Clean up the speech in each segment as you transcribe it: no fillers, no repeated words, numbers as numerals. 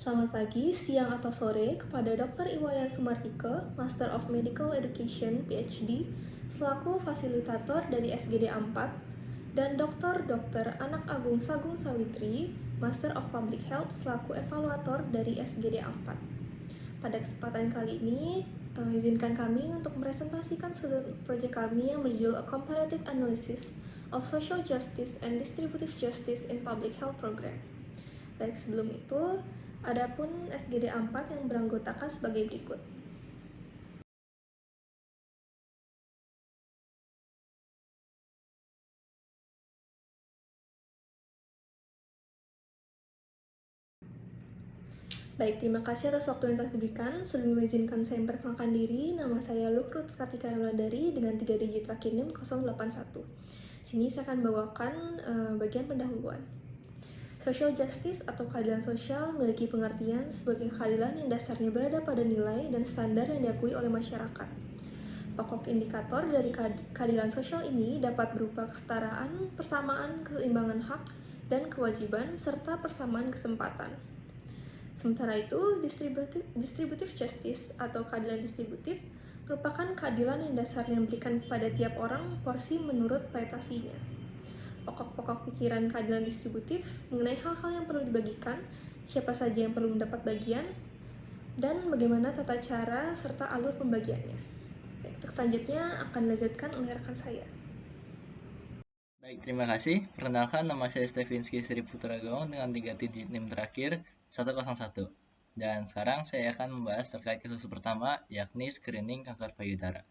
Selamat pagi, siang, atau sore kepada Dr. Iwayan Sumartike, Master of Medical Education PhD, selaku fasilitator dari SGD 4, dan Dr. Anak Agung Sagung Sawitri, Master of Public Health, selaku evaluator dari SGD 4. Pada kesempatan kali ini, izinkan kami untuk presentasikan studi proyek kami yang berjudul A Comparative Analysis of Social Justice and Distributive Justice in Public Health Program. Baik, sebelum itu, adapun SGD 4 yang beranggotakan sebagai berikut. Baik, terima kasih atas waktu yang telah diberikan. Sebelum mengizinkan saya memperkenalkan diri, nama saya Lukrut Kartika Yuladari dengan 3 digit terakhir NIM 081. Sini saya akan bawakan bagian pendahuluan. Social justice atau keadilan sosial memiliki pengertian sebagai keadilan yang dasarnya berada pada nilai dan standar yang diakui oleh masyarakat. Pokok indikator dari keadilan sosial ini dapat berupa kesetaraan, persamaan, keseimbangan hak, dan kewajiban, serta persamaan kesempatan. Sementara itu, distributive justice atau keadilan distributif merupakan keadilan yang dasarnya memberikan kepada tiap orang porsi menurut prestasinya. Pokok-pokok pikiran keadilan distributif mengenai hal-hal yang perlu dibagikan, siapa saja yang perlu mendapat bagian, dan bagaimana tata cara serta alur pembagiannya. Baik, untuk selanjutnya akan dilanjutkan oleh rekan saya. Baik, terima kasih. Perkenalkan, nama saya Stevinsky Sri Putra Gaung dengan 3 digit NIM terakhir 101. Dan sekarang saya akan membahas terkait kasus pertama, yakni screening kanker payudara.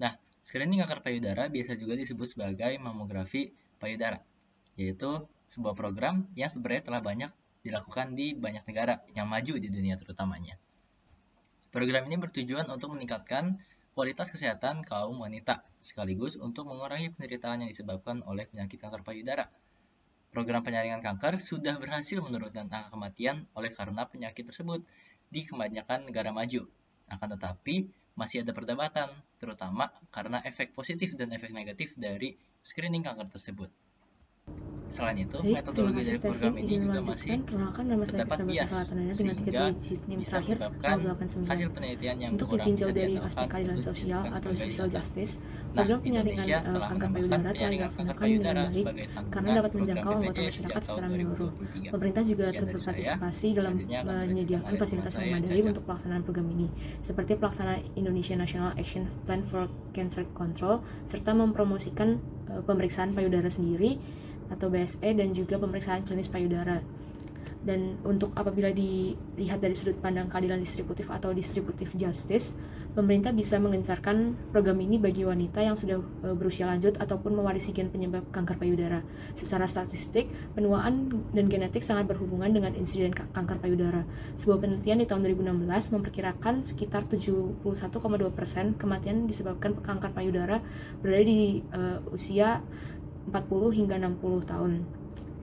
Nah, screening kanker payudara biasa juga disebut sebagai mamografi payudara, yaitu sebuah program yang sebenarnya telah banyak dilakukan di banyak negara yang maju di dunia terutamanya. Program ini bertujuan untuk meningkatkan kualitas kesehatan kaum wanita, sekaligus untuk mengurangi penderitaan yang disebabkan oleh penyakit kanker payudara. Program penyaringan kanker sudah berhasil menurunkan angka kematian oleh karena penyakit tersebut di kebanyakan negara maju. Akan tetapi, masih ada perdebatan, terutama karena efek positif dan efek negatif dari screening kanker tersebut. Selain itu, metodologi dari program ini juga masih terdapat bias, sehingga bisa menyebabkan hasil penelitian yang untuk kurang ditinjau bisa dari diandalkan aspek keadilan untuk sosial dijadikan atau sebagai social data. justice, Nah, program penyaringan Indonesia telah kanker menambahkan payudara telah penyaringan kanker dilaksanakan dengan payudara baik sebagai karena tanggungan dapat program menjangkau anggota BPJS sejak masyarakat tahun secara menyeluruh. 2023. Pemerintah juga Sekian turut dari saya. berpartisipasi dalam Selanjutnya akan dilanjutkan menyediakan oleh fasilitas teman yang saya, memadai Caca. untuk pelaksanaan program ini, seperti pelaksanaan Indonesia National Action Plan for Cancer Control, serta mempromosikan pemeriksaan payudara sendiri atau BSE dan juga pemeriksaan klinis payudara. Dan untuk apabila dilihat dari sudut pandang keadilan distributif atau distributive justice, pemerintah bisa menggencarkan program ini bagi wanita yang sudah berusia lanjut ataupun mewarisi gen penyebab kanker payudara. Secara statistik, penuaan dan genetik sangat berhubungan dengan insiden kanker payudara. Sebuah penelitian di tahun 2016 memperkirakan sekitar 71,2% kematian disebabkan kanker payudara berada di usia 40 hingga 60 tahun.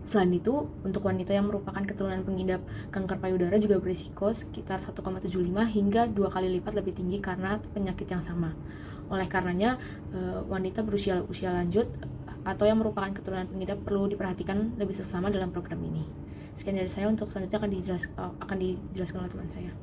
Selain itu, untuk wanita yang merupakan keturunan pengidap kanker payudara juga berisiko sekitar 1,75 hingga 2 kali lipat lebih tinggi karena penyakit yang sama. Oleh karenanya, wanita berusia lanjut atau yang merupakan keturunan pengidap perlu diperhatikan lebih seksama dalam program ini. Sekian dari saya, untuk selanjutnya akan dijelaskan oleh teman saya.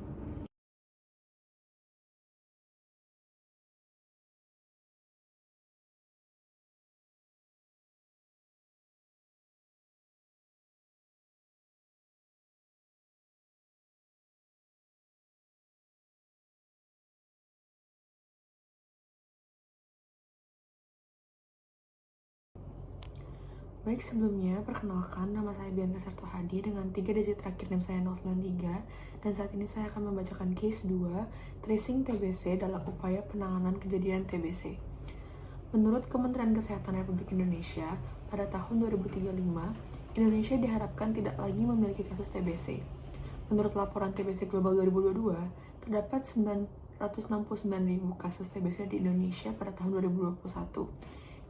Baik, sebelumnya perkenalkan, nama saya Bianca Sartohadi dengan 3 digit terakhir NIM saya 093, dan saat ini saya akan membacakan case 2, tracing TBC dalam upaya penanganan kejadian TBC. Menurut Kementerian Kesehatan Republik Indonesia, pada tahun 2035, Indonesia diharapkan tidak lagi memiliki kasus TBC. Menurut laporan TBC Global 2022, terdapat 969.000 kasus TBC di Indonesia pada tahun 2021,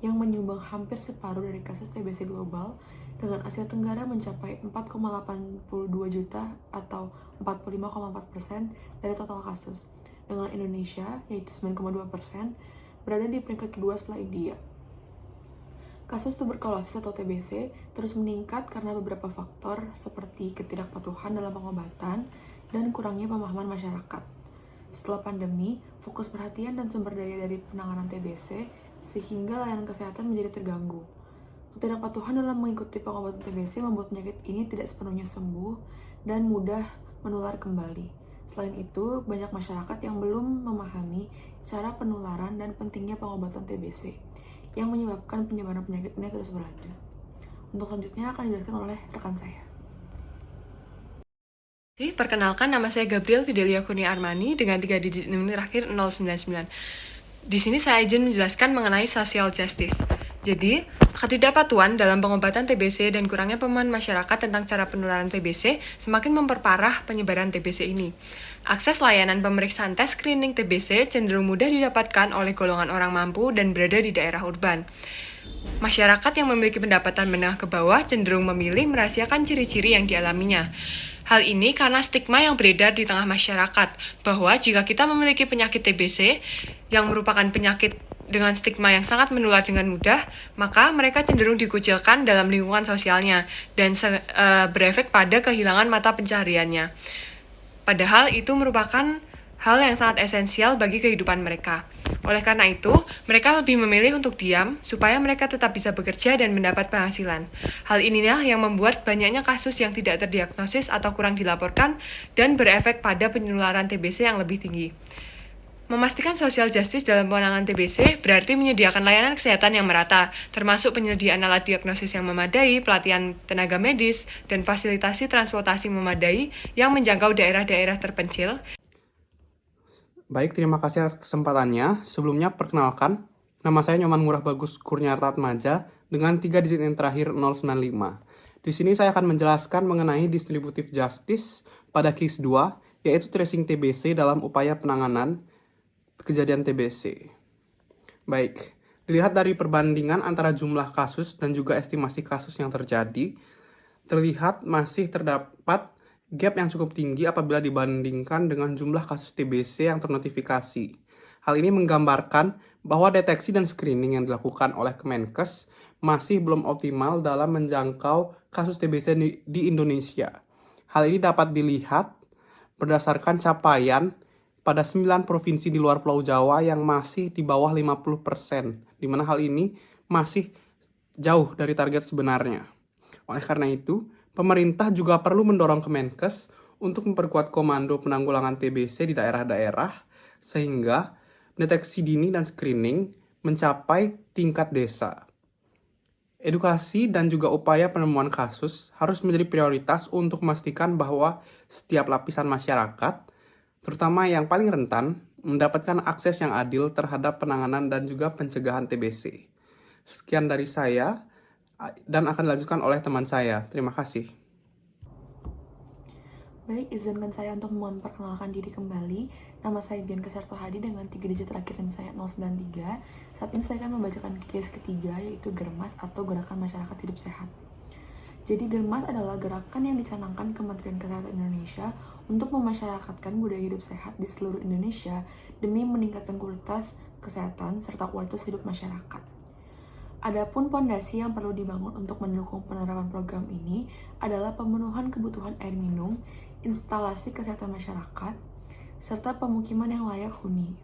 yang menyumbang hampir separuh dari kasus TBC global, dengan Asia Tenggara mencapai 4,82 juta atau 45,4% dari total kasus, dengan Indonesia, yaitu 9,2%, berada di peringkat kedua setelah India. Kasus tuberkulosis atau TBC terus meningkat karena beberapa faktor seperti ketidakpatuhan dalam pengobatan dan kurangnya pemahaman masyarakat. Setelah pandemi, fokus perhatian dan sumber daya dari penanganan TBC sehingga layanan kesehatan menjadi terganggu. Ketidakpatuhan dalam mengikuti pengobatan TBC membuat penyakit ini tidak sepenuhnya sembuh dan mudah menular kembali. Selain itu, banyak masyarakat yang belum memahami cara penularan dan pentingnya pengobatan TBC, yang menyebabkan penyebaran penyakit ini terus berlanjut. Untuk selanjutnya akan dijelaskan oleh rekan saya. Perkenalkan, nama saya Gabriel Fidelia Kurnia Armani dengan 3 digit NIM terakhir 099. Di sini saya izin menjelaskan mengenai social justice. Jadi, ketidakpatuhan dalam pengobatan TBC dan kurangnya pemahaman masyarakat tentang cara penularan TBC semakin memperparah penyebaran TBC ini. Akses layanan pemeriksaan tes screening TBC cenderung mudah didapatkan oleh golongan orang mampu dan berada di daerah urban. Masyarakat yang memiliki pendapatan menengah ke bawah cenderung memilih merahasiakan ciri-ciri yang dialaminya. Hal ini karena stigma yang beredar di tengah masyarakat, bahwa jika kita memiliki penyakit TBC, yang merupakan penyakit dengan stigma yang sangat menular dengan mudah, maka mereka cenderung dikucilkan dalam lingkungan sosialnya, dan berefek pada kehilangan mata pencahariannya. Padahal itu merupakan hal yang sangat esensial bagi kehidupan mereka. Oleh karena itu, mereka lebih memilih untuk diam supaya mereka tetap bisa bekerja dan mendapat penghasilan. Hal inilah yang membuat banyaknya kasus yang tidak terdiagnosis atau kurang dilaporkan dan berefek pada penularan TBC yang lebih tinggi. Memastikan social justice dalam penanganan TBC berarti menyediakan layanan kesehatan yang merata, termasuk penyediaan alat diagnosis yang memadai, pelatihan tenaga medis, dan fasilitasi transportasi memadai yang menjangkau daerah-daerah terpencil. Baik, terima kasih atas kesempatannya. Sebelumnya, perkenalkan, nama saya Nyoman Murah Bagus Kurniarta Atmaja dengan 3 digit yang terakhir 095. Di sini saya akan menjelaskan mengenai distributive justice pada case 2, yaitu tracing TBC dalam upaya penanganan kejadian TBC. Baik, dilihat dari perbandingan antara jumlah kasus dan juga estimasi kasus yang terjadi, terlihat masih terdapat gap yang cukup tinggi apabila dibandingkan dengan jumlah kasus TBC yang ternotifikasi. Hal ini menggambarkan bahwa deteksi dan screening yang dilakukan oleh Kemenkes masih belum optimal dalam menjangkau kasus TBC di Indonesia. Hal ini dapat dilihat berdasarkan capaian pada 9 provinsi di luar Pulau Jawa yang masih di bawah 50%, di mana hal ini masih jauh dari target sebenarnya. Oleh karena itu, pemerintah juga perlu mendorong Kemenkes untuk memperkuat komando penanggulangan TBC di daerah-daerah sehingga deteksi dini dan screening mencapai tingkat desa. Edukasi dan juga upaya penemuan kasus harus menjadi prioritas untuk memastikan bahwa setiap lapisan masyarakat, terutama yang paling rentan, mendapatkan akses yang adil terhadap penanganan dan juga pencegahan TBC. Sekian dari saya dan akan dilanjutkan oleh teman saya. Terima kasih. Baik, izinkan saya untuk memperkenalkan diri kembali. Nama saya Bianca Sartohadi dengan 3 digit terakhir NIM saya 093. Saat ini saya akan membacakan case ketiga, yaitu Germas atau Gerakan Masyarakat Hidup Sehat. Jadi Germas adalah gerakan yang dicanangkan Kementerian Kesehatan Indonesia untuk memasyarakatkan budaya hidup sehat di seluruh Indonesia demi meningkatkan kualitas kesehatan serta kualitas hidup masyarakat. Adapun pondasi yang perlu dibangun untuk mendukung penerapan program ini adalah pemenuhan kebutuhan air minum, instalasi kesehatan masyarakat, serta pemukiman yang layak huni.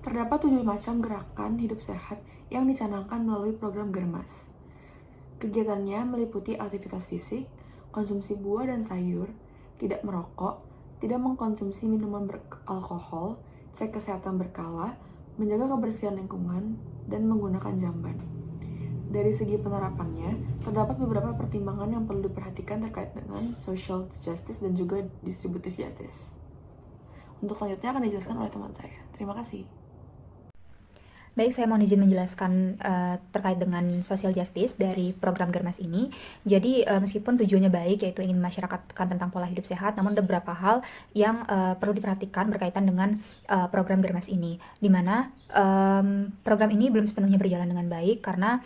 Terdapat 7 macam gerakan hidup sehat yang dicanangkan melalui program Germas. Kegiatannya meliputi aktivitas fisik, konsumsi buah dan sayur, tidak merokok, tidak mengkonsumsi minuman beralkohol, cek kesehatan berkala, menjaga kebersihan lingkungan, dan menggunakan jamban. Dari segi penerapannya, terdapat beberapa pertimbangan yang perlu diperhatikan terkait dengan social justice dan juga distributive justice. Untuk selanjutnya akan dijelaskan oleh teman saya. Terima kasih. Baik, saya mohon izin menjelaskan terkait dengan social justice dari program Germas ini. Jadi, meskipun tujuannya baik, yaitu ingin masyarakatkan tentang pola hidup sehat, namun ada beberapa hal yang perlu diperhatikan berkaitan dengan program Germas ini, di mana program ini belum sepenuhnya berjalan dengan baik, karena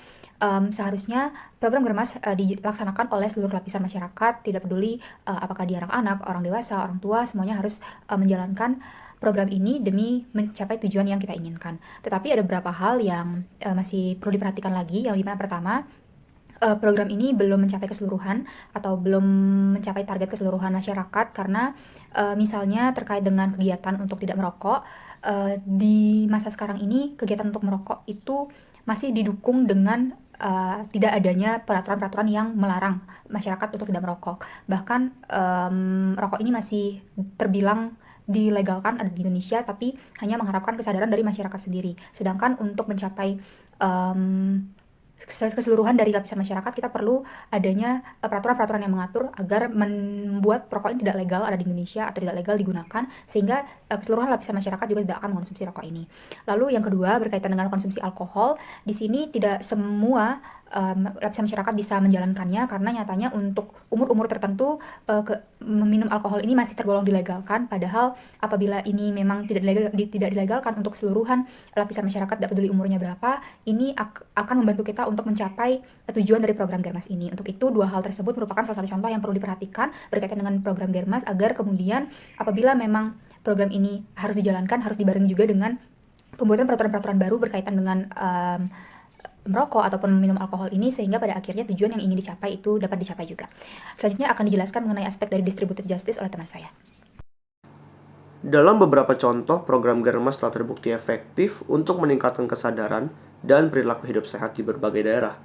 seharusnya program Germas dilaksanakan oleh seluruh lapisan masyarakat, tidak peduli apakah dia anak-anak, orang dewasa, orang tua, semuanya harus menjalankan program ini demi mencapai tujuan yang kita inginkan. Tetapi ada beberapa hal yang masih perlu diperhatikan lagi. Yang dimana pertama, program ini belum mencapai keseluruhan atau belum mencapai target keseluruhan masyarakat karena misalnya terkait dengan kegiatan untuk tidak merokok, di masa sekarang ini kegiatan untuk merokok itu masih didukung dengan tidak adanya peraturan-peraturan yang melarang masyarakat untuk tidak merokok. Bahkan rokok ini masih terbilang dilegalkan ada di Indonesia, tapi hanya mengharapkan kesadaran dari masyarakat sendiri. Sedangkan untuk mencapai keseluruhan dari lapisan masyarakat, kita perlu adanya peraturan-peraturan yang mengatur agar membuat rokok ini tidak legal ada di Indonesia atau tidak legal digunakan, sehingga keseluruhan lapisan masyarakat juga tidak akan mengkonsumsi rokok ini. Lalu yang kedua, berkaitan dengan konsumsi alkohol, di sini tidak semua lapisan masyarakat bisa menjalankannya karena nyatanya untuk umur-umur tertentu meminum alkohol ini masih tergolong dilegalkan, padahal apabila ini memang tidak dilegalkan untuk keseluruhan lapisan masyarakat, tidak peduli umurnya berapa, ini akan membantu kita untuk mencapai tujuan dari program Germas ini. Untuk itu, dua hal tersebut merupakan salah satu contoh yang perlu diperhatikan berkaitan dengan program Germas, agar kemudian apabila memang program ini harus dijalankan, harus dibarengi juga dengan pembuatan peraturan-peraturan baru berkaitan dengan merokok ataupun minum alkohol ini, sehingga pada akhirnya tujuan yang ingin dicapai itu dapat dicapai juga. Selanjutnya akan dijelaskan mengenai aspek dari distributed justice oleh teman saya. Dalam beberapa contoh, program Germas telah terbukti efektif untuk meningkatkan kesadaran dan perilaku hidup sehat di berbagai daerah.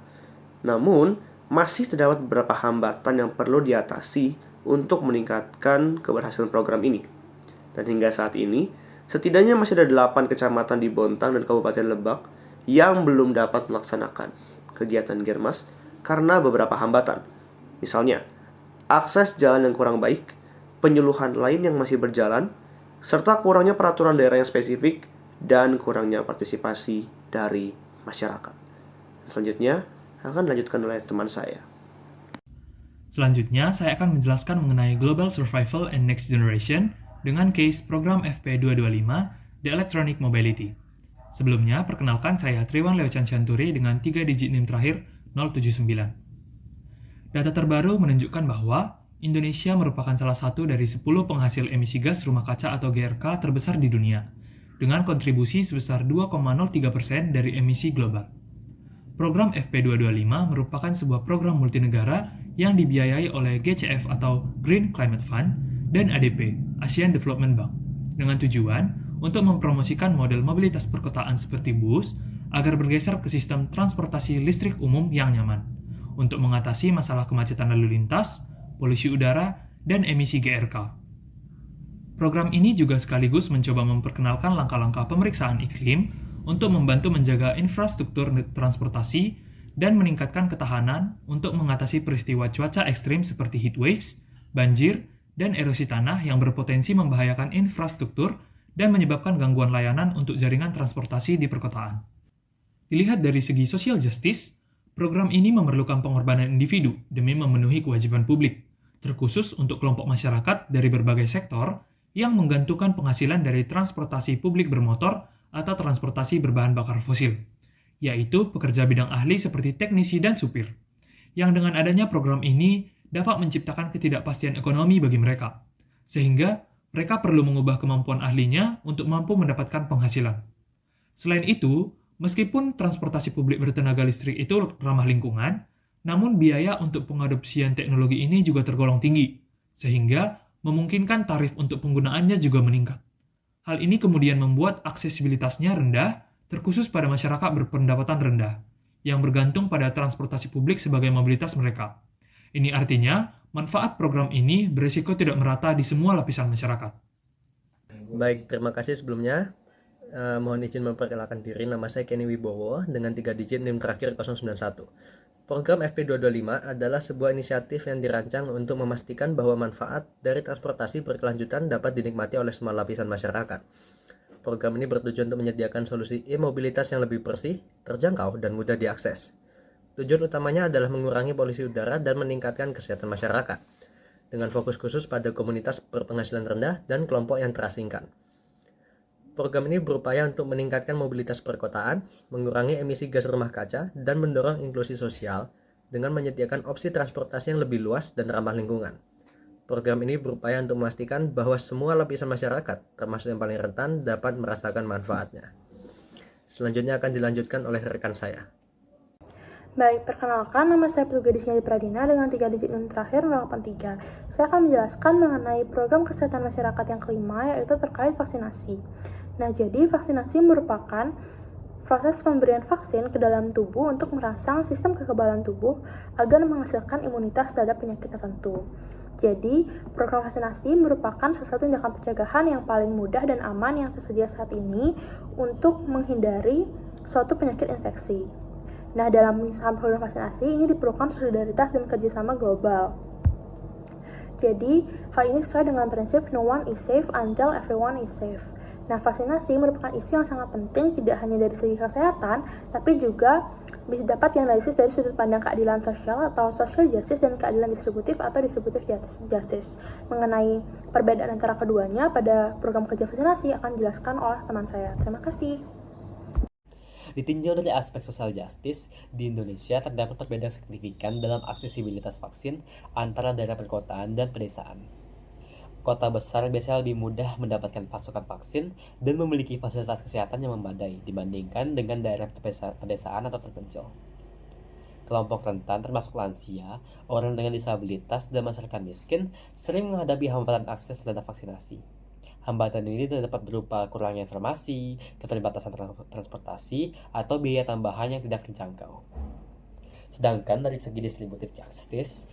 Namun, masih terdapat beberapa hambatan yang perlu diatasi untuk meningkatkan keberhasilan program ini. Dan hingga saat ini, setidaknya masih ada 8 kecamatan di Bontang dan Kabupaten Lebak yang belum dapat melaksanakan kegiatan Germas karena beberapa hambatan. Misalnya, akses jalan yang kurang baik, penyuluhan lain yang masih berjalan, serta kurangnya peraturan daerah yang spesifik dan kurangnya partisipasi dari masyarakat. Selanjutnya akan dilanjutkan oleh teman saya. Selanjutnya, saya akan menjelaskan mengenai Global Survival and Next Generation dengan case program FP225, The Electronic Mobility. Sebelumnya, perkenalkan saya Triwan Leo Chansyanturi dengan 3 digit NIM terakhir 079. Data terbaru menunjukkan bahwa Indonesia merupakan salah satu dari 10 penghasil emisi gas rumah kaca atau GRK terbesar di dunia, dengan kontribusi sebesar 2,03% dari emisi global. Program FP225 merupakan sebuah program multinegara yang dibiayai oleh GCF atau Green Climate Fund dan ADP, Asian Development Bank, dengan tujuan untuk mempromosikan model mobilitas perkotaan seperti bus agar bergeser ke sistem transportasi listrik umum yang nyaman untuk mengatasi masalah kemacetan lalu lintas, polusi udara, dan emisi GRK. Program ini juga sekaligus mencoba memperkenalkan langkah-langkah pemeriksaan iklim untuk membantu menjaga infrastruktur transportasi dan meningkatkan ketahanan untuk mengatasi peristiwa cuaca ekstrim seperti heat waves, banjir, dan erosi tanah yang berpotensi membahayakan infrastruktur dan menyebabkan gangguan layanan untuk jaringan transportasi di perkotaan. Dilihat dari segi social justice, program ini memerlukan pengorbanan individu demi memenuhi kewajiban publik, terkhusus untuk kelompok masyarakat dari berbagai sektor yang menggantungkan penghasilan dari transportasi publik bermotor atau transportasi berbahan bakar fosil, yaitu pekerja bidang ahli seperti teknisi dan supir, yang dengan adanya program ini dapat menciptakan ketidakpastian ekonomi bagi mereka, sehingga mereka perlu mengubah kemampuan ahlinya untuk mampu mendapatkan penghasilan. Selain itu, meskipun transportasi publik bertenaga listrik itu ramah lingkungan, namun biaya untuk pengadopsian teknologi ini juga tergolong tinggi, sehingga memungkinkan tarif untuk penggunaannya juga meningkat. Hal ini kemudian membuat aksesibilitasnya rendah, terkhusus pada masyarakat berpendapatan rendah, yang bergantung pada transportasi publik sebagai mobilitas mereka. Ini artinya, manfaat program ini berisiko tidak merata di semua lapisan masyarakat. Baik, terima kasih sebelumnya. Mohon izin memperkenalkan diri, nama saya Kenny Wibowo dengan 3 digit NIM terakhir 091. Program FP225 adalah sebuah inisiatif yang dirancang untuk memastikan bahwa manfaat dari transportasi berkelanjutan dapat dinikmati oleh semua lapisan masyarakat. Program ini bertujuan untuk menyediakan solusi e-mobilitas yang lebih bersih, terjangkau, dan mudah diakses. Tujuan utamanya adalah mengurangi polusi udara dan meningkatkan kesehatan masyarakat, dengan fokus khusus pada komunitas berpenghasilan rendah dan kelompok yang terasingkan. Program ini berupaya untuk meningkatkan mobilitas perkotaan, mengurangi emisi gas rumah kaca, dan mendorong inklusi sosial dengan menyediakan opsi transportasi yang lebih luas dan ramah lingkungan. Program ini berupaya untuk memastikan bahwa semua lapisan masyarakat, termasuk yang paling rentan, dapat merasakan manfaatnya. Selanjutnya akan dilanjutkan oleh rekan saya. Baik, perkenalkan nama saya Gadis Nyadi Pradina dengan 3 digit NIM terakhir 083. Saya akan menjelaskan mengenai program kesehatan masyarakat yang kelima, yaitu terkait vaksinasi. Nah, jadi vaksinasi merupakan proses pemberian vaksin ke dalam tubuh untuk merangsang sistem kekebalan tubuh agar menghasilkan imunitas terhadap penyakit tertentu. Jadi, program vaksinasi merupakan salah satu tindakan pencegahan yang paling mudah dan aman yang tersedia saat ini untuk menghindari suatu penyakit infeksi. Nah, dalam menyelesaikan program vaksinasi ini diperlukan solidaritas dan kerjasama global. Jadi, hal ini sesuai dengan prinsip no one is safe until everyone is safe. Nah, vaksinasi merupakan isu yang sangat penting tidak hanya dari segi kesehatan, tapi juga bisa dapat dianalisis dari sudut pandang keadilan sosial atau social justice dan keadilan distributif atau distributive justice. Mengenai perbedaan antara keduanya pada program kerja vaksinasi akan dijelaskan oleh teman saya. Terima kasih. Ditinjau dari aspek social justice, di Indonesia terdapat perbedaan signifikan dalam aksesibilitas vaksin antara daerah perkotaan dan pedesaan. Kota besar biasanya lebih mudah mendapatkan pasokan vaksin dan memiliki fasilitas kesehatan yang memadai dibandingkan dengan daerah pedesaan atau terpencil. Kelompok rentan termasuk lansia, orang dengan disabilitas, dan masyarakat miskin sering menghadapi hambatan akses terhadap vaksinasi. Hambatan ini dapat berupa kurangnya informasi, keterbatasan transportasi, atau biaya tambahan yang tidak terjangkau. Sedangkan dari segi distributive justice,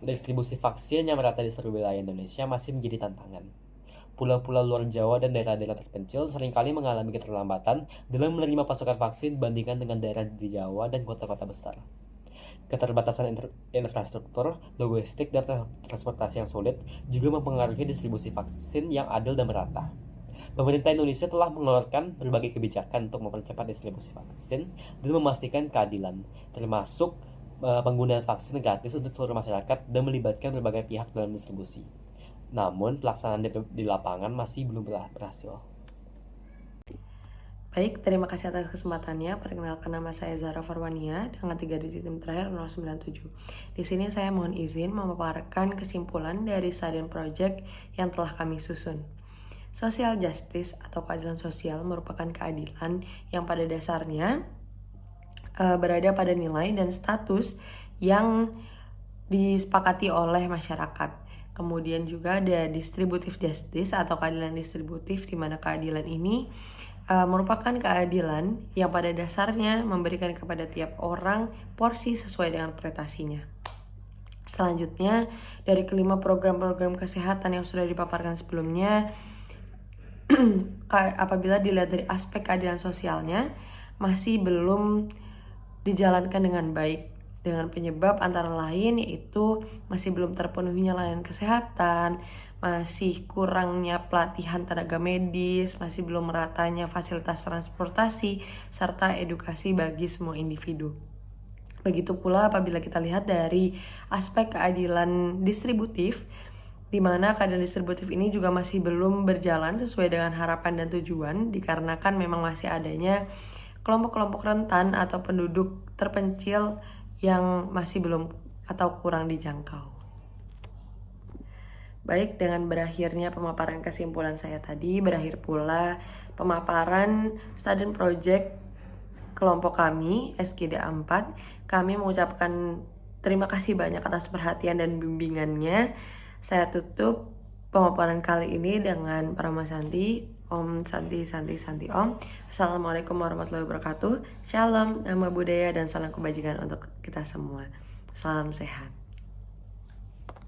distribusi vaksin yang merata di seluruh wilayah Indonesia masih menjadi tantangan. Pulau-pulau luar Jawa dan daerah-daerah terpencil seringkali mengalami keterlambatan dalam menerima pasokan vaksin dibandingkan dengan daerah di Jawa dan kota-kota besar. Keterbatasan infrastruktur, logistik, dan transportasi yang sulit juga mempengaruhi distribusi vaksin yang adil dan merata. Pemerintah Indonesia telah mengeluarkan berbagai kebijakan untuk mempercepat distribusi vaksin dan memastikan keadilan, termasuk penggunaan vaksin gratis untuk seluruh masyarakat dan melibatkan berbagai pihak dalam distribusi. Namun, pelaksanaan di lapangan masih belum berhasil. Baik, terima kasih atas kesempatannya. Perkenalkan nama saya Zahra Farwania dengan 3 digit NIM terakhir 097. Di sini saya mohon izin memaparkan kesimpulan dari Study Project yang telah kami susun. Social justice atau keadilan sosial merupakan keadilan yang pada dasarnya berada pada nilai dan status yang disepakati oleh masyarakat. Kemudian juga ada distributive justice atau keadilan distributif, di mana keadilan ini merupakan keadilan yang pada dasarnya memberikan kepada tiap orang porsi sesuai dengan prestasinya. Selanjutnya, dari kelima program-program kesehatan yang sudah dipaparkan sebelumnya, apabila dilihat dari aspek keadilan sosialnya, masih belum dijalankan dengan baik, dengan penyebab antara lain yaitu masih belum terpenuhinya layanan kesehatan, masih kurangnya pelatihan tenaga medis, masih belum meratanya fasilitas transportasi, serta edukasi bagi semua individu. Begitu pula apabila kita lihat dari aspek keadilan distributif, di mana keadilan distributif ini juga masih belum berjalan sesuai dengan harapan dan tujuan, dikarenakan memang masih adanya kelompok-kelompok rentan atau penduduk terpencil yang masih belum atau kurang dijangkau. Baik, dengan berakhirnya pemaparan kesimpulan saya tadi, berakhir pula pemaparan Study Project kelompok kami, SGDA 4. Kami mengucapkan terima kasih banyak atas perhatian dan bimbingannya. Saya tutup pemaparan kali ini dengan Parama Santi. Om Santi Santi Santi Om. Assalamualaikum warahmatullahi wabarakatuh. Shalom, nama budaya dan salam kebajikan untuk kita semua. Salam sehat.